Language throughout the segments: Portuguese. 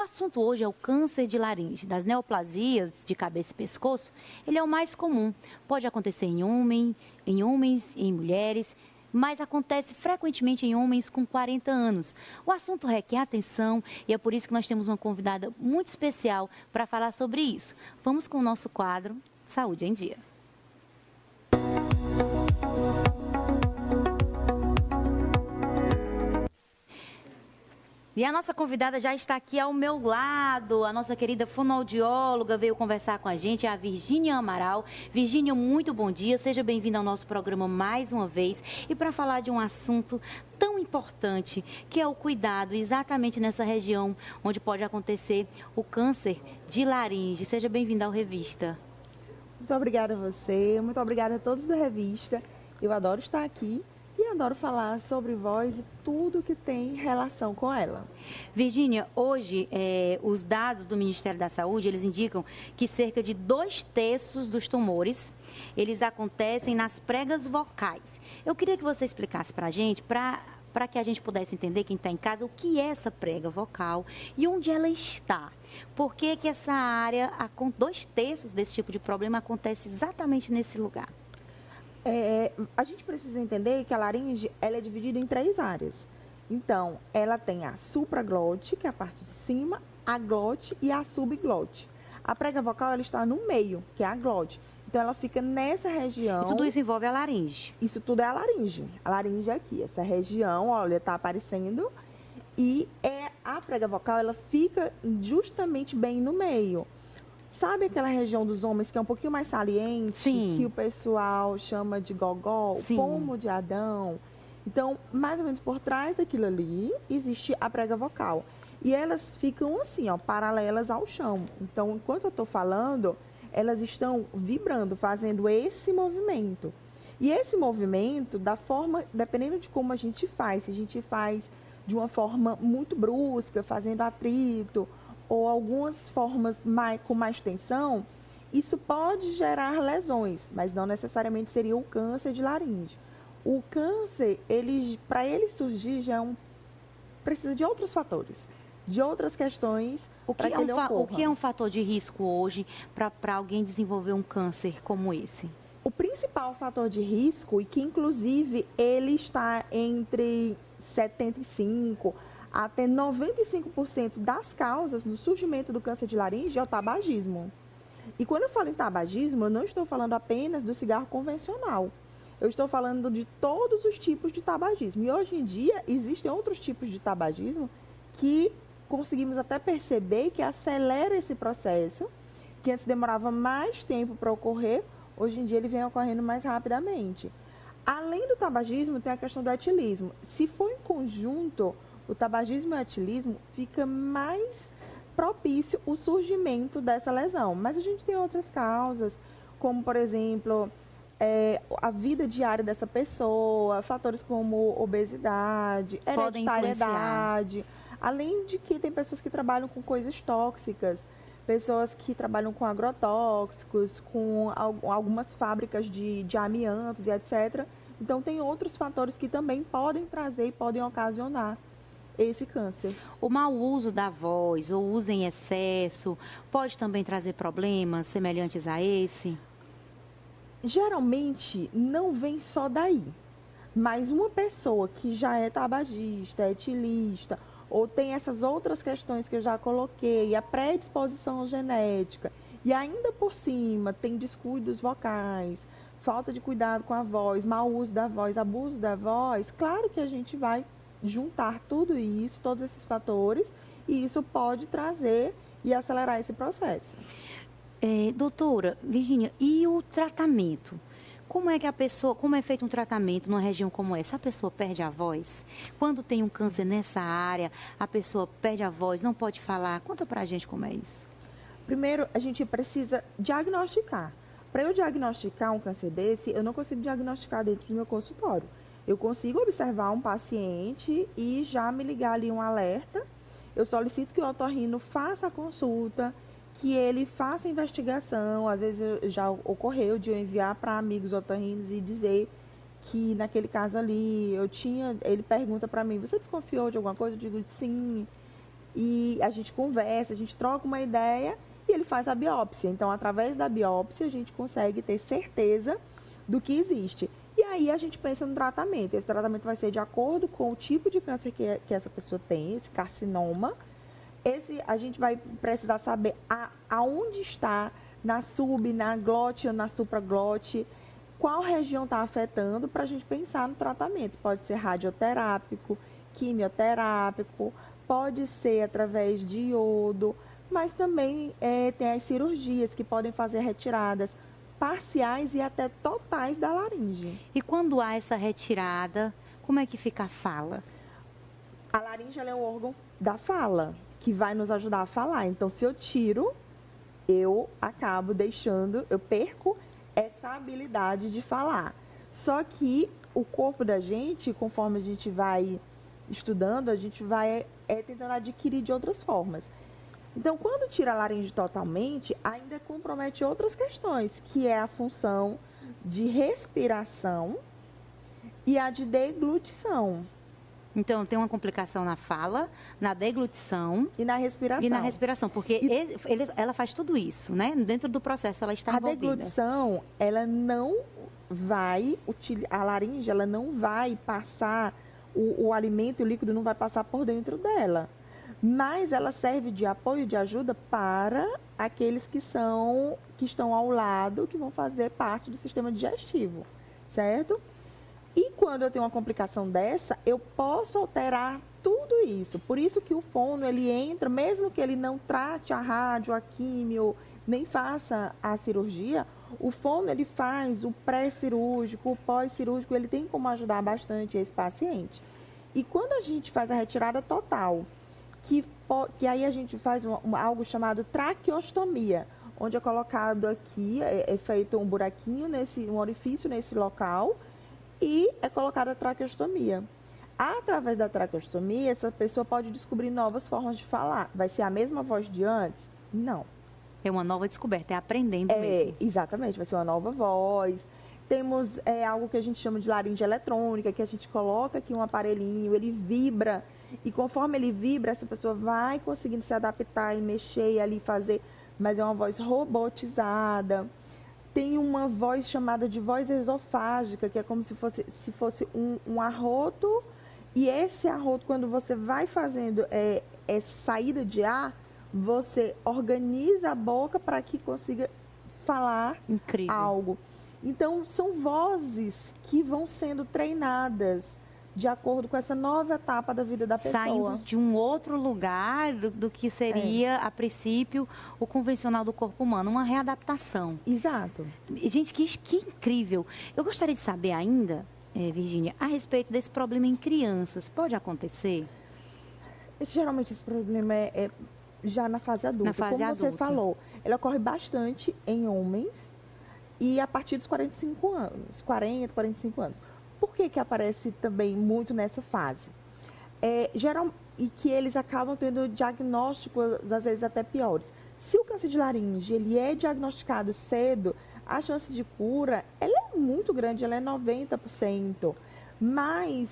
O assunto hoje é o câncer de laringe. Das neoplasias de cabeça e pescoço, ele é o mais comum. Pode acontecer em homens e em mulheres, mas acontece frequentemente em homens com 40 anos. O assunto requer atenção e é por isso que nós temos uma convidada muito especial para falar sobre isso. Vamos com o nosso quadro Saúde em Dia. E a nossa convidada já está aqui ao meu lado, a nossa querida fonoaudióloga veio conversar com a gente, a Virgínia Amaral. Virgínia, muito bom dia, seja bem-vinda ao nosso programa mais uma vez. E para falar de um assunto tão importante, que é o cuidado exatamente nessa região onde pode acontecer o câncer de laringe. Seja bem-vinda ao Revista. Muito obrigada a você, muito obrigada a todos da Revista. Eu adoro estar aqui. E adoro falar sobre voz e tudo que tem relação com ela. Virgínia, hoje os dados do Ministério da Saúde, eles indicam que cerca de 2/3 dos tumores, eles acontecem nas pregas vocais. Eu queria que você explicasse para a gente, para que a gente pudesse entender, quem está em casa, o que é essa prega vocal e onde ela está. Por que essa área, 2/3 desse tipo de problema acontece exatamente nesse lugar? A gente precisa entender que a laringe ela é dividida em 3 áreas. Então, ela tem a supraglote, que é a parte de cima, a glote e a subglote. A prega vocal ela está no meio, que é a glote. Então, ela fica nessa região. E tudo isso envolve a laringe? Isso tudo é a laringe. A laringe é aqui, essa região, olha, está aparecendo. E a prega vocal, ela fica justamente bem no meio. Sabe aquela região dos homens que é um pouquinho mais saliente? Sim. Que o pessoal chama de gogó, o pomo de Adão? Então, mais ou menos por trás daquilo ali, existe a prega vocal. E elas ficam assim, ó, paralelas ao chão. Então, enquanto eu estou falando, elas estão vibrando, fazendo esse movimento. E esse movimento, da forma, dependendo de como a gente faz, se a gente faz de uma forma muito brusca, fazendo atrito, ou algumas formas com mais tensão, isso pode gerar lesões, mas não necessariamente seria o câncer de laringe. O câncer, para ele surgir, precisa de outros fatores, de outras questões para que ele ocorra. O que é um fator de risco hoje para alguém desenvolver um câncer como esse? O principal fator de risco, e que inclusive ele está entre 75% até 95% das causas do surgimento do câncer de laringe é o tabagismo. E quando eu falo em tabagismo, eu não estou falando apenas do cigarro convencional. Eu estou falando de todos os tipos de tabagismo. E hoje em dia, existem outros tipos de tabagismo que conseguimos até perceber que acelera esse processo, que antes demorava mais tempo para ocorrer, hoje em dia ele vem ocorrendo mais rapidamente. Além do tabagismo, tem a questão do etilismo. Se for em conjunto, o tabagismo e o etilismo fica mais propício o surgimento dessa lesão. Mas a gente tem outras causas, como, por exemplo, a vida diária dessa pessoa, fatores como obesidade, hereditariedade. Além de que tem pessoas que trabalham com coisas tóxicas, pessoas que trabalham com agrotóxicos, com algumas fábricas de amiantos e etc. Então, tem outros fatores que também podem trazer e podem ocasionar esse câncer. O mau uso da voz ou uso em excesso pode também trazer problemas semelhantes a esse? Geralmente não vem só daí, mas uma pessoa que já é tabagista, é etilista, ou tem essas outras questões que eu já coloquei, a predisposição genética, e ainda por cima tem descuidos vocais, falta de cuidado com a voz, mau uso da voz, abuso da voz, claro que a gente vai juntar tudo isso, todos esses fatores, e isso pode trazer e acelerar esse processo. Doutora Virgínia, e o tratamento? Como é feito um tratamento numa região como essa? A pessoa perde a voz? Quando tem um câncer nessa área, a pessoa perde a voz, não pode falar? Conta pra gente como é isso. Primeiro, a gente precisa diagnosticar. Para eu diagnosticar um câncer desse, eu não consigo diagnosticar dentro do meu consultório. Eu consigo observar um paciente e já me ligar ali um alerta. Eu solicito que o otorrino faça a consulta, que ele faça a investigação. Às vezes já ocorreu de eu enviar para amigos otorrinos e dizer que naquele caso ali ele pergunta para mim, você desconfiou de alguma coisa? Eu digo sim. e a gente conversa, a gente troca uma ideia e ele faz a biópsia. Então, através da biópsia, a gente consegue ter certeza do que existe. E aí a gente pensa no tratamento. Esse tratamento vai ser de acordo com o tipo de câncer que essa pessoa tem, esse carcinoma. A gente vai precisar saber aonde está, na na glote ou na supraglote, qual região está afetando para a gente pensar no tratamento. Pode ser radioterápico, quimioterápico, pode ser através de iodo, mas também tem as cirurgias que podem fazer retiradas parciais e até totais da laringe. E quando há essa retirada, como é que fica a fala? A laringe é o órgão da fala, que vai nos ajudar a falar. Então, se eu tiro, eu acabo deixando, eu perco essa habilidade de falar. Só que o corpo da gente, conforme a gente vai estudando, a gente vai tentando adquirir de outras formas. Então, quando tira a laringe totalmente, ainda compromete outras questões, que é a função de respiração e a de deglutição. Então, tem uma complicação na fala, na deglutição e na respiração. E na respiração, porque ela faz tudo isso, né? Dentro do processo ela está envolvida. A deglutição, ela não vai, a laringe, ela não vai passar, o alimento e o líquido não vai passar por dentro dela. Mas ela serve de apoio, de ajuda para aqueles que estão ao lado, que vão fazer parte do sistema digestivo, certo? E quando eu tenho uma complicação dessa, eu posso alterar tudo isso. Por isso que o fono, ele entra, mesmo que ele não trate a rádio, a químio, nem faça a cirurgia, o fono, ele faz o pré-cirúrgico, o pós-cirúrgico, ele tem como ajudar bastante esse paciente. E quando a gente faz a retirada total, que aí a gente faz algo chamado traqueostomia, onde é colocado aqui, é feito um buraquinho, um orifício nesse local, e é colocada a traqueostomia. Através da traqueostomia, essa pessoa pode descobrir novas formas de falar. Vai ser a mesma voz de antes? Não. É uma nova descoberta, é aprendendo mesmo. Exatamente, vai ser uma nova voz. Temos algo que a gente chama de laringe eletrônica, que a gente coloca aqui um aparelhinho, ele vibra. E conforme ele vibra, essa pessoa vai conseguindo se adaptar e mexer e ali fazer, mas é uma voz robotizada. Tem uma voz chamada de voz esofágica, que é como se fosse um arroto, e esse arroto, quando você vai fazendo essa saída de ar, você organiza a boca para que consiga falar algo. Então, são vozes que vão sendo treinadas de acordo com essa nova etapa da vida da pessoa. Saindo de um outro lugar do que seria, a princípio, o convencional do corpo humano, uma readaptação. Exato. Gente, que incrível. Eu gostaria de saber ainda, Virgínia, a respeito desse problema em crianças. Pode acontecer? Geralmente esse problema é já na fase adulta. Na fase adulta. Como você falou, ele ocorre bastante em homens e a partir dos 45 anos, 40, 45 anos. Por que aparece também muito nessa fase? E que eles acabam tendo diagnósticos, às vezes, até piores. Se o câncer de laringe ele é diagnosticado cedo, a chance de cura ela é muito grande, ela é 90%. Mas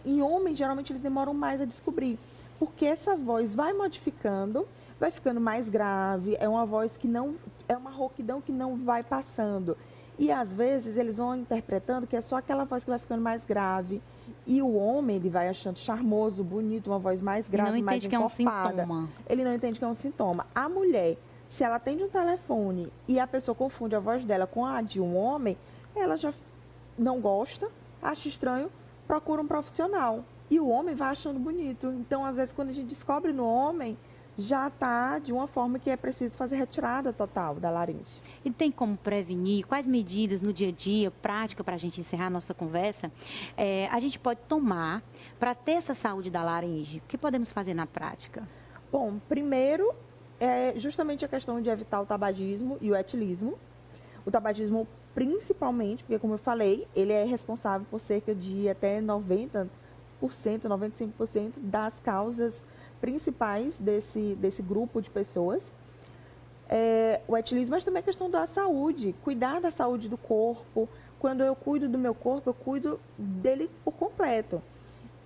em homens, geralmente, eles demoram mais a descobrir. Porque essa voz vai modificando, vai ficando mais grave, é uma voz que não... é uma rouquidão que não vai passando. E, às vezes, eles vão interpretando que é só aquela voz que vai ficando mais grave. E o homem, ele vai achando charmoso, bonito, uma voz mais grave, mais encorpada. Ele não entende que é um sintoma. Ele não entende que é um sintoma. A mulher, se ela atende um telefone e a pessoa confunde a voz dela com a de um homem, ela já não gosta, acha estranho, procura um profissional. E o homem vai achando bonito. Então, às vezes, quando a gente descobre no homem, já está de uma forma que é preciso fazer retirada total da laringe. E tem como prevenir? Quais medidas no dia a dia, prática, para a gente encerrar a nossa conversa, a gente pode tomar para ter essa saúde da laringe? O que podemos fazer na prática? Bom, primeiro, justamente a questão de evitar o tabagismo e o etilismo. O tabagismo, principalmente, porque, como eu falei, ele é responsável por cerca de até 90%, 95% das causas principais desse grupo de pessoas. O etilismo, mas também a questão da saúde, cuidar da saúde do corpo. Quando eu cuido do meu corpo, eu cuido dele por completo.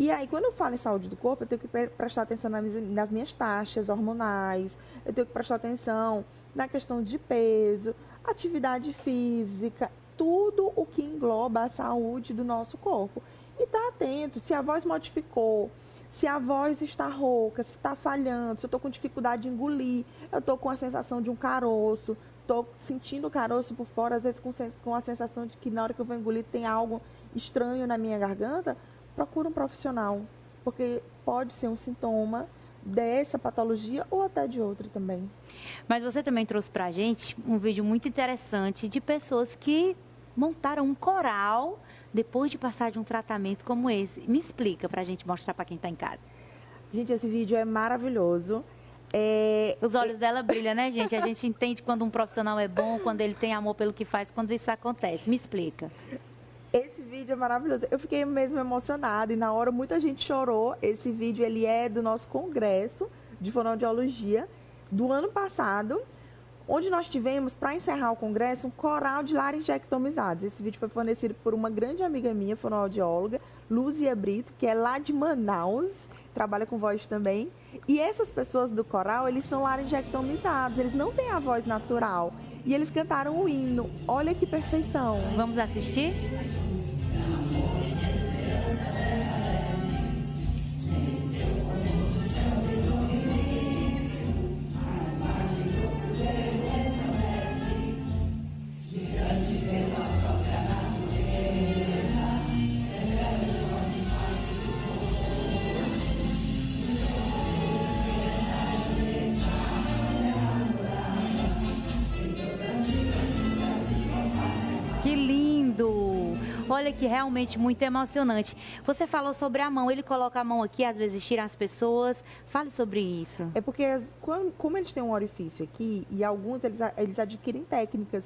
E aí, quando eu falo em saúde do corpo, eu tenho que prestar atenção nas minhas taxas hormonais, eu tenho que prestar atenção na questão de peso, atividade física, tudo o que engloba a saúde do nosso corpo. E estar atento, se a voz modificou, se a voz está rouca, se está falhando, se eu estou com dificuldade de engolir, eu estou com a sensação de um caroço, estou sentindo o caroço por fora, às vezes com a sensação de que na hora que eu vou engolir tem algo estranho na minha garganta, procura um profissional, porque pode ser um sintoma dessa patologia ou até de outra também. Mas você também trouxe pra gente um vídeo muito interessante de pessoas que montaram um coral depois de passar de um tratamento como esse. Me explica pra gente mostrar pra quem tá em casa. Gente, esse vídeo é maravilhoso. Os olhos dela brilham, né, gente? A gente entende quando um profissional é bom, quando ele tem amor pelo que faz, quando isso acontece. Me explica. Esse vídeo é maravilhoso. Eu fiquei mesmo emocionada e na hora muita gente chorou. Esse vídeo ele é do nosso congresso de fonoaudiologia do ano passado, onde nós tivemos, para encerrar o congresso, um coral de laringectomizados. Esse vídeo foi fornecido por uma grande amiga minha, fonoaudióloga, Lúcia Brito, que é lá de Manaus, trabalha com voz também. E essas pessoas do coral, eles são laringectomizados, eles não têm a voz natural. E eles cantaram o hino. Olha que perfeição. Vamos assistir? Que lindo! Olha que realmente muito emocionante. Você falou sobre a mão, ele coloca a mão aqui, às vezes tira as pessoas. Fale sobre isso. É porque, como eles têm um orifício aqui, e alguns eles adquirem técnicas.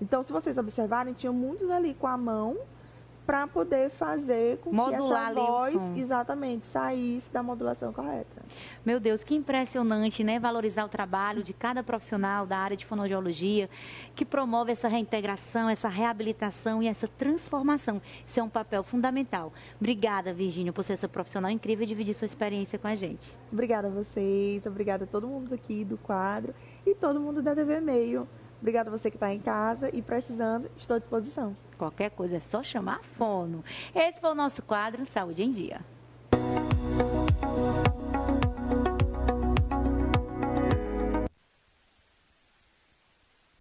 Então, se vocês observarem, tinham muitos ali com a mão para poder fazer com modular que essa voz, o som. Exatamente, saísse da modulação correta. Meu Deus, que impressionante, né? Valorizar o trabalho de cada profissional da área de fonoaudiologia, que promove essa reintegração, essa reabilitação e essa transformação. Isso é um papel fundamental. Obrigada, Virgínia, por ser essa profissional incrível e dividir sua experiência com a gente. Obrigada a vocês, obrigada a todo mundo aqui do quadro e todo mundo da TV Meio. Obrigada a você que está em casa e precisando, estou à disposição. Qualquer coisa é só chamar a Fono. Esse foi o nosso quadro Saúde em Dia.